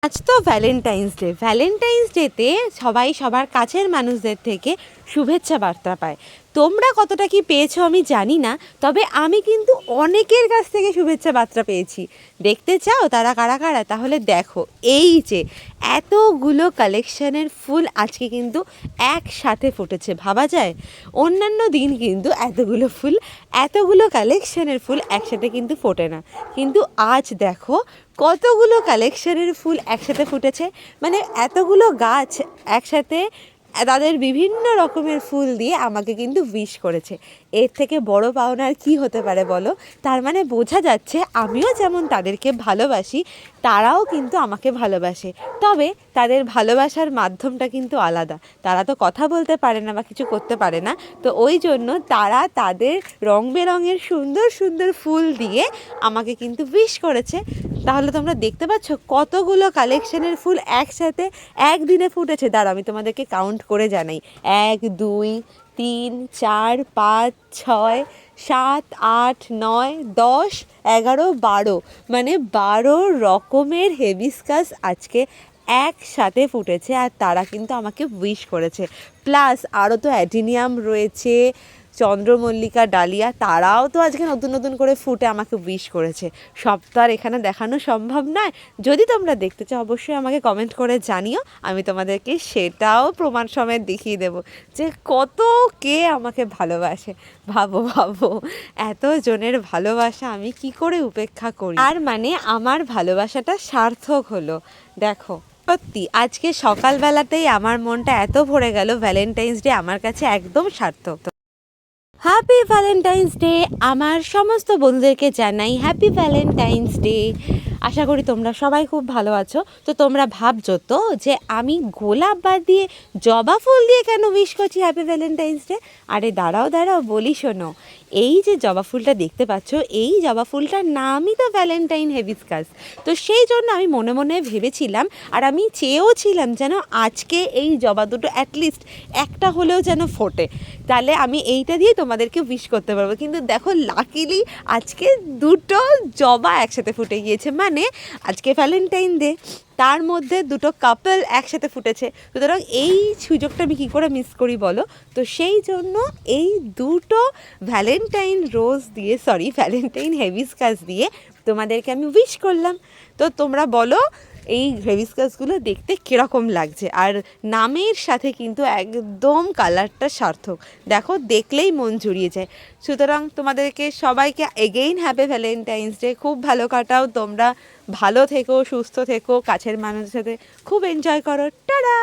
আজ তো ভ্যালেন্টাইন্স ডেতে সবাই সবার কাছের মানুষদের থেকে শুভেচ্ছা বার্তা পায়। তোমরা কতটা কি পেয়েছো আমি জানি না, তবে আমি কিন্তু অনেকের কাছ থেকে শুভেচ্ছা বার্তা পেয়েছি। দেখতে চাও তারা কারা কারা? তাহলে দেখো, এই যে এতগুলো কালেকশনের ফুল আজকে কিন্তু একসাথে ফুটেছে, ভাবা যায়? অন্যান্য দিন কিন্তু এতগুলো কালেকশনের ফুল একসাথে কিন্তু ফোটে না, কিন্তু আজ দেখো কতগুলো কালেকশনের ফুল একসাথে ফুটেছে। মানে এতগুলো গাছ একসাথে তাদের বিভিন্ন রকমের ফুল দিয়ে আমাকে কিন্তু উইশ করেছে। এর থেকে বড় পাওনা আর কী হতে পারে বলো? তার মানে বোঝা যাচ্ছে আমিও যেমন তাদেরকে ভালোবাসি, তারাও কিন্তু আমাকে ভালোবাসে। তবে তাদের ভালোবাসার মাধ্যমটা কিন্তু আলাদা। তারা তো কথা বলতে পারে না বা কিছু করতে পারে না, তো ওই জন্য তারা তাদের রং বেরঙের সুন্দর সুন্দর ফুল দিয়ে আমাকে কিন্তু উইশ করেছে। তাহলে তোমরা দেখতে পাচ্ছ কতগুলো কালেকশনের ফুল একসাথে একদিনে ফুটেছে। দাঁড়াও আমি তোমাদেরকে কাউন্ট করে জানাই। 1 2 3 4 5 6 7 8 9 10 11 12, মানে 12 রকমের হেবিস্কাস আজকে একসাথে ফুটেছে, আর তারা কিন্তু আমাকে উইশ করেছে। প্লাস আরও তো অ্যাডিনিয়াম রয়েছে, চন্দ্রমল্লিকা, ডালিয়া, তারাও তো আজকে নতুন নতুন করে ফুটে আমাকে উইশ করেছে। সব তো আর এখানে দেখানো সম্ভব নয়। যদি তোমরা দেখতে চাও অবশ্যই আমাকে কমেন্ট করে জানিও, আমি তোমাদেরকে সেটাও প্রমাণ সমেত দেখিয়ে দেবো যে কত কে আমাকে ভালোবাসে। ভাবো ভাবো, এত জনের ভালোবাসা আমি কি করে উপেক্ষা করি। আর মানে আমার ভালোবাসাটা সার্থক হলো। দেখো সত্যি আজকে সকালবেলাতেই আমার মনটা এত ভরে গেল, ভ্যালেন্টাইন্স ডে আমার কাছে একদম সার্থক। Happy Valentine's day! আমার সমস্ত বন্ধুদেরকে জানাই হ্যাপি ভ্যালেন্টাইন্স ডে। আশা করি তোমরা সবাই খুব ভালো আছো। তো তোমরা ভাবছো তো যে আমি গোলাপ বাদ দিয়ে জবা ফুল দিয়ে কেন উইশ করছি হ্যাপি ভ্যালেন্টাইন্স ডে? আরে দাঁড়াও বলি শোনো। এই যে জবা ফুলটা দেখতে পাচ্ছ, এই জবা ফুলটার নামই তো ভ্যালেন্টাইন হেবিস্কাস। তো সেই জন্য আমি মনে মনে ভেবেছিলাম, আর আমি চেয়েও ছিলাম যেন আজকে এই জবা দুটো অ্যাটলিস্ট একটা হলেও যেন ফোটে, তাহলে আমি এইটা দিয়ে তোমাদেরকে উইশ করতে পারবো। কিন্তু দেখো লাকিলি আজকে দুটো জবা একসাথে ফুটে গিয়েছে, মানে আজকে ভ্যালেন্টাইন ডে, তার মধ্যে দুটো কাপল একসাথে ফুটেছে। সুতরাং এই সুযোগটা আমি কী করে মিস করি বলো? তো সেই জন্য এই দুটো ভ্যালেন্টাইন হেবিস্কাস দিয়ে তোমাদেরকে আমি উইশ করলাম। তো তোমরা বলো এই হেবিস্কাসগুলো দেখতে কীরকম লাগছে? আর নামের সাথে কিন্তু একদম কালারটা সার্থক, দেখো দেখলেই মন জুড়িয়ে যায়। সুতরাং তোমাদেরকে সবাইকে এগেইন হ্যাপি ভ্যালেন্টাইন্স ডে। খুব ভালো কাটাও তোমরা, ভালো থেকো, সুস্থ থেকো, কাছের মানুষের সাথে খুব এনজয় করো। টাটা।